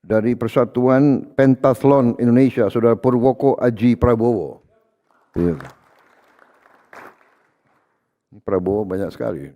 dari Persatuan Pentathlon Indonesia, Saudara Purwoko Aji Prabowo. Ya. Prabowo banyak sekali.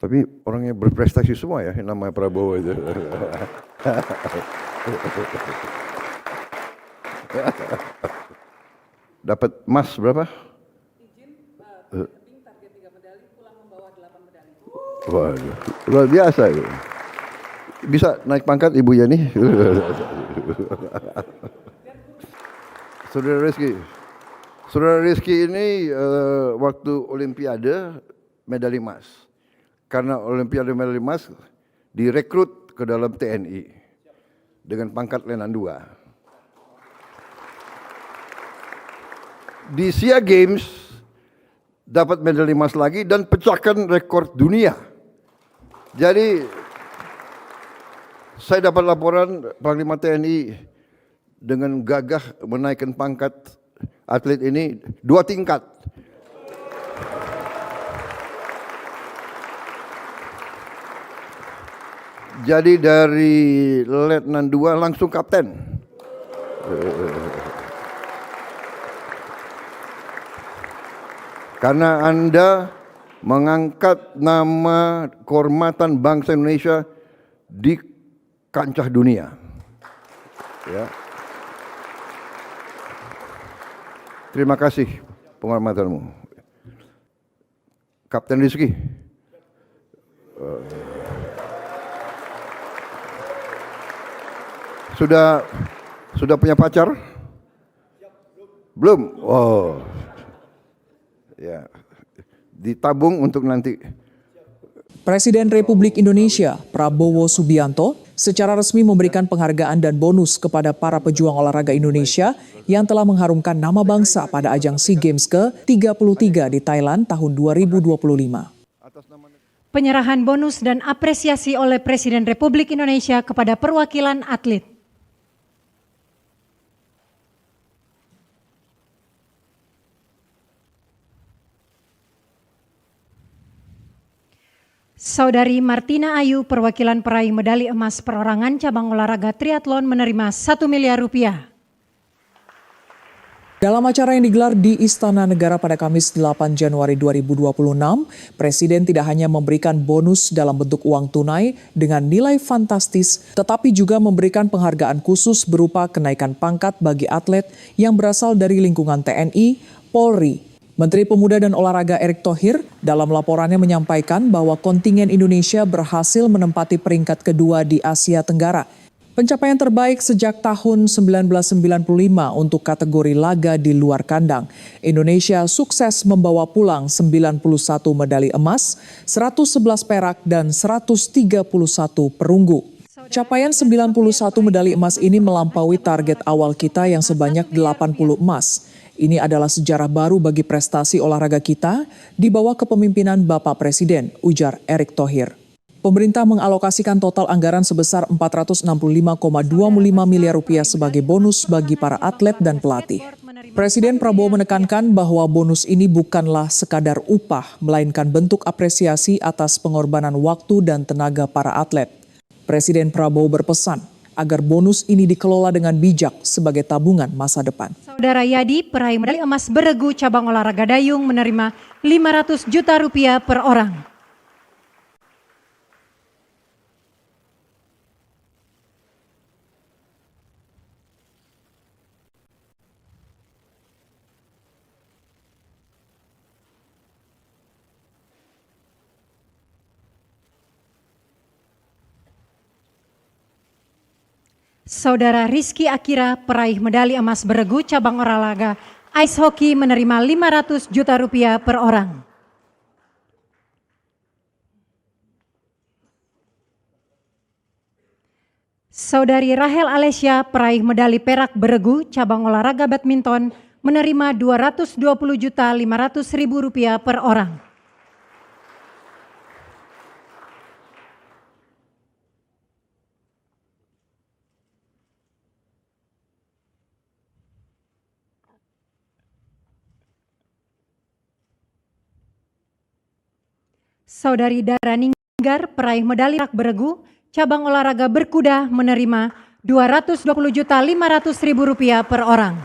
Tapi orangnya berprestasi semua ya, namanya Prabowo itu. Dapat emas berapa? Target 3 medali, pulang membawa 8 medali. Waduh, luar biasa itu. Bisa naik pangkat Ibu Yani? Saudara Rizky ini waktu Olimpiade medali emas. Karena Olimpiade medali emas direkrut ke dalam TNI dengan pangkat Letnan II. Di SEA Games dapat medali emas lagi dan pecahkan rekor dunia. Jadi saya dapat laporan Panglima TNI dengan gagah menaikkan pangkat atlet ini 2 tingkat. Jadi dari Letnan 2 langsung kapten. Karena Anda mengangkat nama kehormatan bangsa Indonesia di kancah dunia. Ya. Terima kasih penghormatanmu. Kapten Rizky. Sudah punya pacar? Belum? Oh. Ya. Ditabung untuk nanti. Presiden Republik Indonesia Prabowo Subianto secara resmi memberikan penghargaan dan bonus kepada para pejuang olahraga Indonesia yang telah mengharumkan nama bangsa pada ajang SEA Games ke-33 di Thailand tahun 2025. Penyerahan bonus dan apresiasi oleh Presiden Republik Indonesia kepada perwakilan atlet. Saudari Martina Ayu, perwakilan peraih medali emas perorangan cabang olahraga triathlon menerima 1 miliar rupiah. Dalam acara yang digelar di Istana Negara pada Kamis 8 Januari 2026, Presiden tidak hanya memberikan bonus dalam bentuk uang tunai dengan nilai fantastis, tetapi juga memberikan penghargaan khusus berupa kenaikan pangkat bagi atlet yang berasal dari lingkungan TNI, Polri. Menteri Pemuda dan Olahraga Erick Thohir dalam laporannya menyampaikan bahwa kontingen Indonesia berhasil menempati peringkat kedua di Asia Tenggara. Pencapaian terbaik sejak tahun 1995 untuk kategori laga di luar kandang. Indonesia sukses membawa pulang 91 medali emas, 111 perak dan 131 perunggu. Capaian 91 medali emas ini melampaui target awal kita yang sebanyak 80 emas. Ini adalah sejarah baru bagi prestasi olahraga kita di bawah kepemimpinan Bapak Presiden, ujar Erick Thohir. Pemerintah mengalokasikan total anggaran sebesar 465,25 miliar rupiah sebagai bonus bagi para atlet dan pelatih. Presiden Prabowo menekankan bahwa bonus ini bukanlah sekadar upah, melainkan bentuk apresiasi atas pengorbanan waktu dan tenaga para atlet. Presiden Prabowo berpesan agar bonus ini dikelola dengan bijak sebagai tabungan masa depan. Saudara Yadi, peraih medali emas beregu cabang olahraga dayung menerima 500 juta rupiah per orang. Saudara Rizky Akira, peraih medali emas beregu cabang olahraga ice hockey menerima 500 juta rupiah per orang. Saudari Rahel Alesya, peraih medali perak beregu cabang olahraga badminton menerima 220.500.000 rupiah per orang. Saudari Dara Ninggar, peraih medali perak beregu, cabang olahraga berkuda menerima Rp220.500.000 per orang.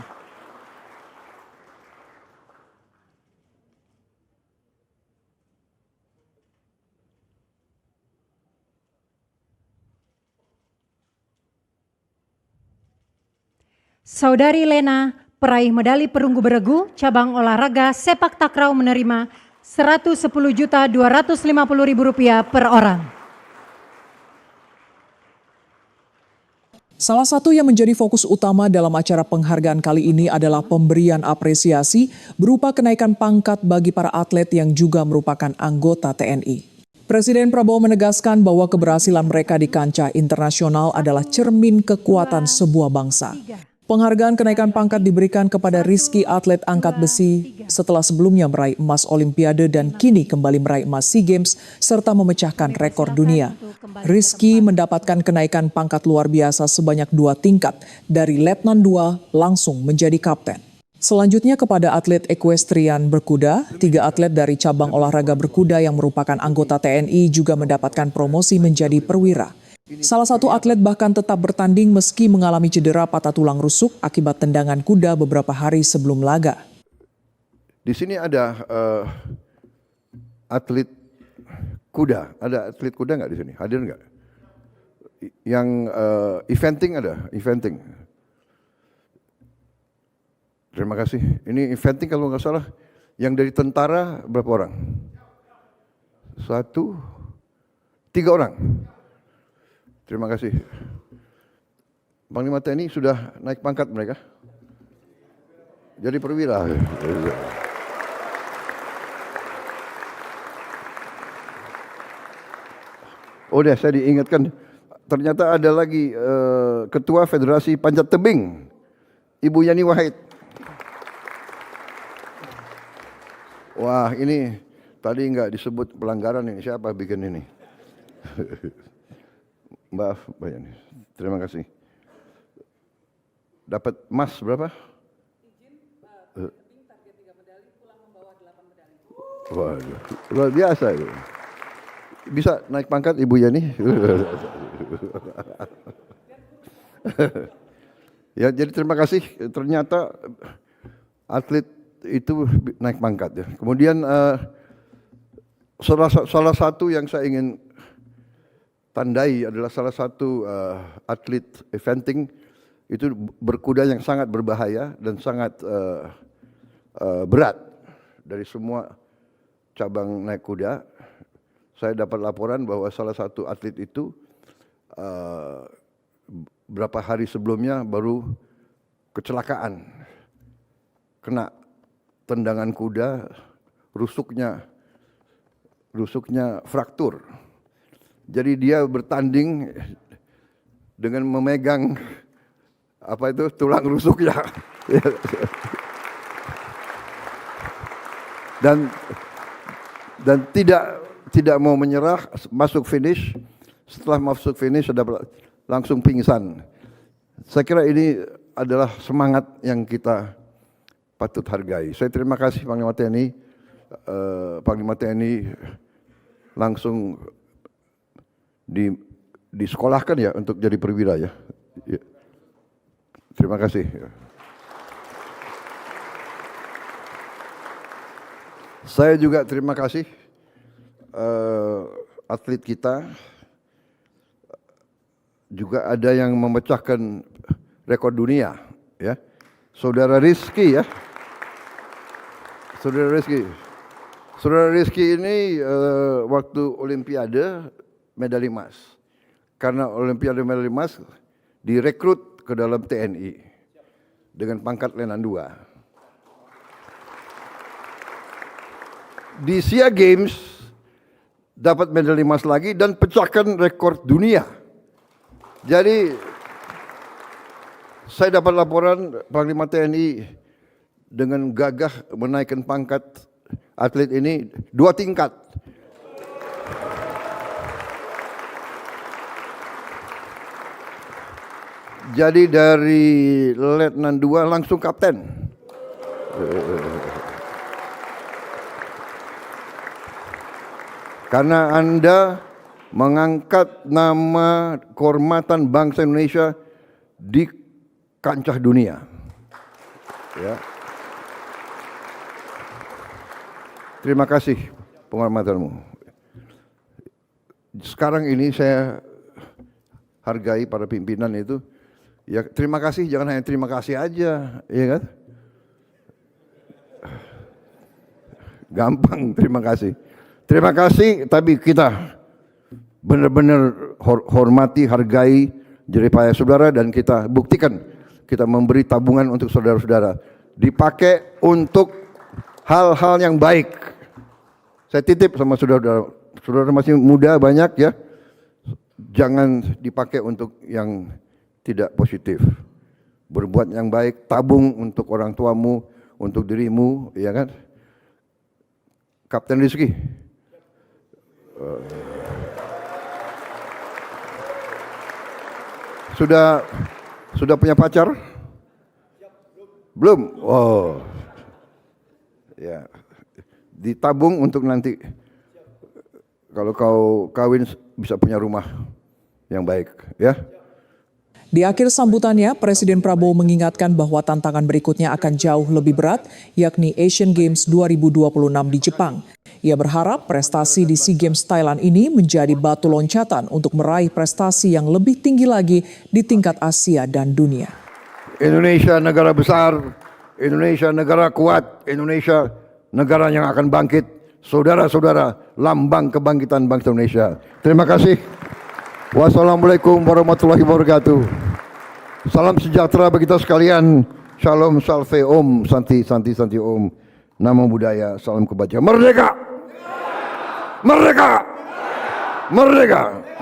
Saudari Lena, peraih medali perunggu beregu, cabang olahraga sepak takraw menerima Rp110.250.000 per orang. Salah satu yang menjadi fokus utama dalam acara penghargaan kali ini adalah pemberian apresiasi berupa kenaikan pangkat bagi para atlet yang juga merupakan anggota TNI. Presiden Prabowo menegaskan bahwa keberhasilan mereka di kancah internasional adalah cermin kekuatan sebuah bangsa. Penghargaan kenaikan pangkat diberikan kepada Rizky, atlet angkat besi, setelah sebelumnya meraih emas Olimpiade dan kini kembali meraih emas SEA Games serta memecahkan rekor dunia. Rizky mendapatkan kenaikan pangkat luar biasa sebanyak 2 tingkat, dari Letnan 2 langsung menjadi kapten. Selanjutnya kepada atlet equestrian berkuda, 3 atlet dari cabang olahraga berkuda yang merupakan anggota TNI juga mendapatkan promosi menjadi perwira. Salah satu atlet bahkan tetap bertanding meski mengalami cedera patah tulang rusuk akibat tendangan kuda beberapa hari sebelum laga. Di sini ada atlet kuda. Ada atlet kuda nggak di sini? Hadir nggak? Yang eventing ada? Eventing. Terima kasih. Ini eventing kalau nggak salah. Yang dari tentara berapa orang? 1, 3 orang. Terima kasih. Panglima TNI sudah naik pangkat mereka. Jadi perwira. Oh deh, saya diingatkan. Ternyata ada lagi Ketua Federasi Panjat Tebing, Ibu Yani Wahid. Wah, ini tadi nggak disebut pelanggaran ini. Siapa bikin ini? Maaf, Mbak Yani. Terima kasih. Dapat emas berapa? Izin, target 3 medali, pulang membawa 8 medali. Waduh, luar biasa itu. Bisa naik pangkat Ibu Yani? Ya, jadi terima kasih. Ternyata atlet itu naik pangkat ya. Kemudian salah satu yang saya ingin tandai adalah salah satu atlet eventing itu berkuda yang sangat berbahaya dan sangat berat dari semua cabang naik kuda. Saya dapat laporan bahwa salah satu atlet itu berapa hari sebelumnya baru kecelakaan, kena tendangan kuda, rusuknya fraktur. Jadi dia bertanding dengan memegang apa itu tulang rusuknya. dan tidak mau menyerah, masuk finish. Setelah masuk finish sudah langsung pingsan. Saya kira ini adalah semangat yang kita patut hargai. Saya terima kasih Panglima TNI. Panglima TNI langsung disekolahkan ya untuk jadi perwira ya. Terima kasih. Saya juga terima kasih atlet kita. Juga ada yang memecahkan rekor dunia ya. Saudara Rizky ya. Saudara Rizky ini waktu Olimpiade medali emas. Karena Olimpiade medali emas direkrut ke dalam TNI dengan pangkat Letnan 2. Di SEA Games dapat medali emas lagi dan pecahkan rekor dunia. Jadi saya dapat laporan Panglima TNI dengan gagah menaikkan pangkat atlet ini 2 tingkat. Jadi dari Letnan 2 langsung kapten. Karena Anda mengangkat nama kehormatan bangsa Indonesia di kancah dunia. Ya. Terima kasih penghormatanmu. Sekarang ini saya hargai para pimpinan itu. Ya terima kasih, jangan hanya terima kasih aja, ya kan? Gampang terima kasih. Terima kasih, tapi kita benar-benar hormati, hargai jeripaya saudara dan kita buktikan kita memberi tabungan untuk saudara-saudara. Dipakai untuk hal-hal yang baik. Saya titip sama saudara-saudara, saudara masih muda banyak ya. Jangan dipakai untuk yang tidak positif. Berbuat yang baik, tabung untuk orang tuamu, untuk dirimu, ya kan? Kapten Rizky. Sudah punya pacar? Belum. Oh. Ya. Ditabung untuk nanti kalau kau kawin bisa punya rumah yang baik, ya. Di akhir sambutannya, Presiden Prabowo mengingatkan bahwa tantangan berikutnya akan jauh lebih berat, yakni Asian Games 2026 di Jepang. Ia berharap prestasi di SEA Games Thailand ini menjadi batu loncatan untuk meraih prestasi yang lebih tinggi lagi di tingkat Asia dan dunia. Indonesia negara besar, Indonesia negara kuat, Indonesia negara yang akan bangkit. Saudara-saudara, lambang kebangkitan bangsa Indonesia. Terima kasih. Wassalamualaikum warahmatullahi wabarakatuh. Salam sejahtera bagi kita sekalian. Shalom, salve, om, santi, santi, santi, om. Namo Buddhaya, salam kebajikan. Merdeka! Merdeka! Merdeka!